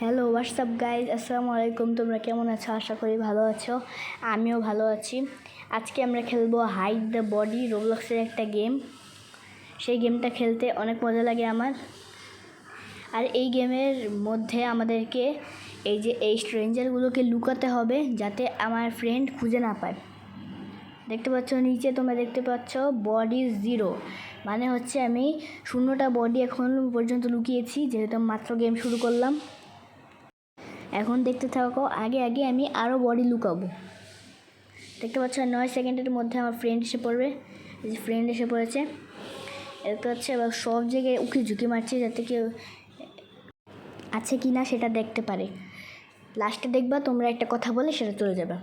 Hello WhatsApp guys, আসসালামু আলাইকুম। তোমরা কেমন আছো? আশা করি ভালো আছো। আমিও ভালো আছি। আজকে আমরা খেলবো হাইড দ্য বডি, রোবলক্সের একটা গেম। সেই গেমটা খেলতে অনেক মজা লাগে আমার। আর এই গেমের মধ্যে আমাদেরকে এই স্ট্রেঞ্জারগুলোকে লুকাতে হবে যাতে আমার ফ্রেন্ড খুঁজে না পায়। দেখতে পাচ্ছ নিচে, তোমরা দেখতে পাচ্ছ বডি 0, মানে হচ্ছে আমি 0টা বডি এখন পর্যন্ত লুকিয়েছি, যেহেতু মাত্র গেম শুরু করলাম। এখন দেখতে থাকো, আগে আমি আরও বডি লুকাবো। দেখতে পাচ্ছ 9 সেকেন্ডের মধ্যে আমার ফ্রেন্ড এসে পড়বে। এই যে ফ্রেন্ড এসে পড়েছে। দেখতে পাচ্ছ এবার সব জায়গায় উকি ঝুঁকি মারছে যাতে কেউ আছে কি না সেটা দেখতে পারে। লাস্টে দেখবা তোমরা একটা কথা বলে সেটা চলে যাবে।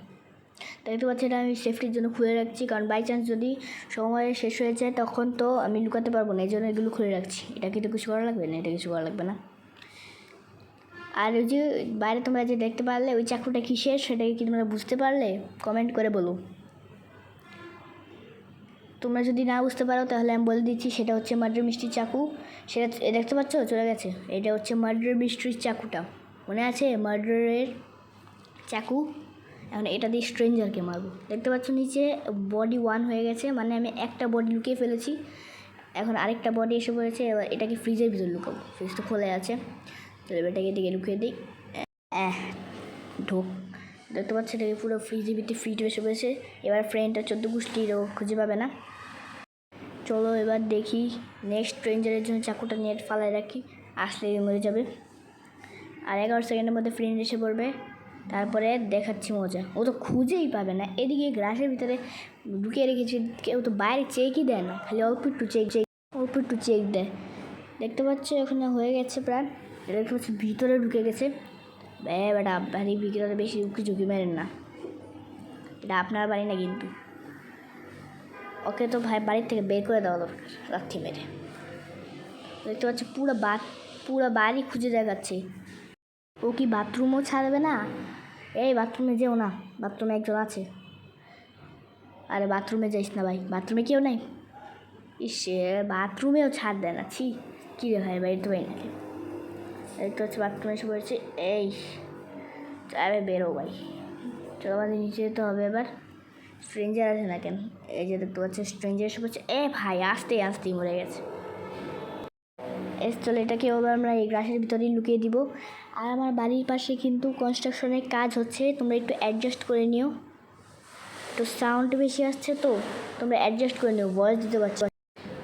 দেখতে পাচ্ছি এটা আমি সেফটির জন্য খুলে রাখছি, কারণ বাই চান্স যদি সময় শেষ হয়ে যায় তখন তো আমি লুকাতে পারবো না, এই জন্য এগুলো খুলে রাখছি। এটা কিন্তু কিছু করা লাগবে না, এটা কিছু করা লাগবে না। আর ওই যে বাইরে তোমরা যে দেখতে পারলে ওই চাকুটা কিসের, সেটাকে কি তোমরা বুঝতে পারলে? কমেন্ট করে বলো। তোমরা যদি না বুঝতে পারো তাহলে আমি বলে দিচ্ছি, সেটা হচ্ছে মার্ডার মিষ্টির চাকু। সেটা দেখতে পাচ্ছ চলে গেছে। এটা হচ্ছে মার্ডার মিষ্টির চাকুটা, মনে আছে? মার্ডারের চাকু। এখন এটা দিয়ে স্ট্রেঞ্জারকে মারবো। দেখতে পাচ্ছ নিচে বডি 1 হয়ে গেছে, মানে আমি একটা বডি লুকিয়ে ফেলেছি। এখন আরেকটা বডি এসে পড়েছে। এবার এটাকে ফ্রিজের ভিতরে লুকাবো, ফ্রিজ তো খোলা আছে। তাহলে এটাকে দিকে লুকিয়ে দিই। ঢোক। দেখতে পাচ্ছি এটাকে পুরো ফ্রিজের ভিতরে ফিট এসে পড়েছে। এবার ফ্রেন্ডটা 14 গোষ্ঠীর খুঁজে পাবে না। চলো এবার দেখি নেক্সট স্ট্রেঞ্জারের জন্য চাকুটা নিয়ে ফালায় রাখি, আসলে মরে যাবে। আর 11 সেকেন্ডের মধ্যে ফ্রেন্ড এসে পড়বে। তারপরে দেখাচ্ছি মজা। ও তো খুঁজেই পাবে না। এদিকে গ্লাসের ভিতরে ঢুকিয়ে রেখেছি, কেউ তো বাইরে চেকই দেয় না, খালি অল্প একটু চেক দেয়। দেখতে পাচ্ছ ওখানে হয়ে গেছে প্রায়। দেখতে পাচ্ছি ভিতরে ঢুকে গেছে। বেটা বাড়ি ভিতরে বেশি উকি ঝুঁকি মেরেন না, এটা আপনার বাড়ি না কিন্তু। ওকে তো ভাই বাড়ির থেকে বের করে দেওয়া দরকার, লাথি মেরে। দেখতে পাচ্ছি পুরো বাড়ি খুঁজে দেখাচ্ছে। ও কি বাথরুমও ছাড়বে না? এই বাথরুমে যেও না, বাথরুমে একজন আছে। আরে বাথরুমে যাইস না ভাই, বাথরুমে কেউ নাই। ইসে বাথরুমেও ছাড় দেয় না, ছি। কী রে ভাই, বাড়ি তো ভাই নাকি? দেখতে পাচ্ছি বাথরুমে এসে পড়েছে। এই আরে বেরো ভাই, চলো আমাদের নিচে যেতে হবে। এবার স্ট্রেঞ্জার আছে না কেন? এই যে দেখতে পাচ্ছি স্ট্রেঞ্জার এসে পড়ছে। ভাই আসতেই মরে গেছে। চলো এটাকে এবার আমরা এই গ্লাসের ভিতরেই লুকিয়ে দিব। আর আমার বাড়ির পাশে কিন্তু কনস্ট্রাকশনের কাজ হচ্ছে, তোমরা একটু অ্যাডজাস্ট করে নিও। তো সাউন্ড বেশি আসছে, তো তোমরা অ্যাডজাস্ট করে নিও। ভয়েস দিতে পারছো,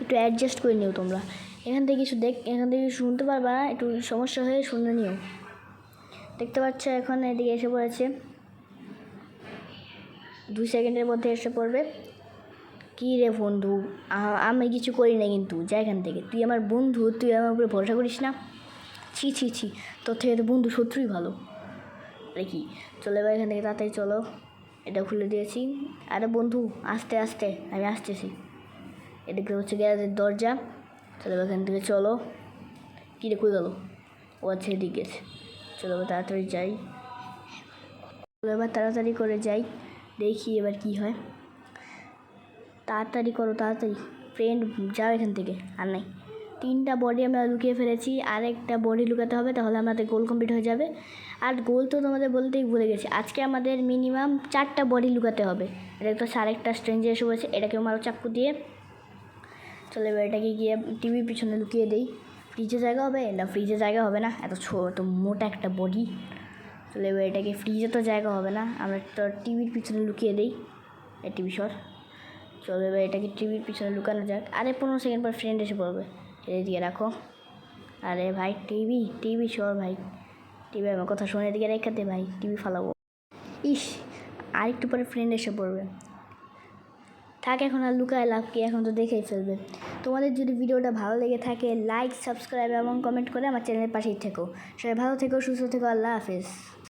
একটু অ্যাডজাস্ট করে নিও তোমরা। এখান থেকে শুনতে পারবা না, একটু সমস্যা হয়ে শুনে নিও। দেখতে পাচ্ছ এখন এদিকে এসে পড়েছে, 2 সেকেন্ডের মধ্যে এসে পড়বে। কী রে বন্ধু, আমি কিছু করি না কিন্তু, যা এখান থেকে। তুই আমার বন্ধু, তুই আমার উপরে ভরসা করিস না? ছি, তোর থেকে তো বন্ধু শত্রুই ভালো। আরে কি, চলে এবার এখান থেকে তাড়াতাড়ি চলো। এটা খুলে দিয়েছি। আরে বন্ধু আস্তে আমি আসতেছি। এদিকে হচ্ছে গ্যারেজের দরজা। চলো এখান থেকে চলো। কী রে, কই গেল? ও আচ্ছা এদিকে গেছে। চলো এবার তাড়াতাড়ি যাই। এবার তাড়াতাড়ি করে যাই, দেখি এবার কি হয়। তাড়াতাড়ি করো, তাড়াতাড়ি। ফ্রেন্ড যাও এখান থেকে। আর নাই, 3টা বডি আমরা লুকিয়ে ফেলেছি, আরেকটা বডি লুকাতে হবে, তাহলে আমাদের গোল কমপ্লিট হয়ে যাবে। আর গোল তো তোমাদের বলতেই ভুলে গেছি, আজকে আমাদের মিনিমাম 4টা বডি লুকাতে হবে। এটা তো আরেকটা স্ট্রেঞ্জার এসে বলছে, এটাকেও মারো চাকু দিয়ে। চলে এবার এটাকে গিয়ে টিভির পিছনে লুকিয়ে দিই। ফ্রিজে জায়গা হবে না? ফ্রিজে জায়গা হবে না, এত ছোট মোটা একটা বডি। চলে এবার এটাকে ফ্রিজে তো জায়গা হবে না, আমরা তো টিভির পিছনে লুকিয়ে দিই। এই টিভি সর। চলো এবার এটাকে টিভির পিছনে লুকানো যাক। আরে 15 সেকেন্ড পর ফ্রেন্ড এসে পড়বে, এদিকে রাখো। আরে ভাই টিভি সর ভাই, টিভি আমার কথা শুনে এদিকে রেখে দে ভাই, টিভি ফালাবো। আরেকটু পরে ফ্রেন্ড এসে পড়বে। থাক, এখন আর লুকায় লাভ কি, এখন তো দেখেই ফেলবে। তোমাদের যদি ভিডিওটা ভালো লেগে থাকে, লাইক, সাবস্ক্রাইব এবং কমেন্ট করে আমার চ্যানেলের পাশেই থেকো। সবাই ভালো থেকো, সুস্থ থেকো, আল্লাহ হাফেজ।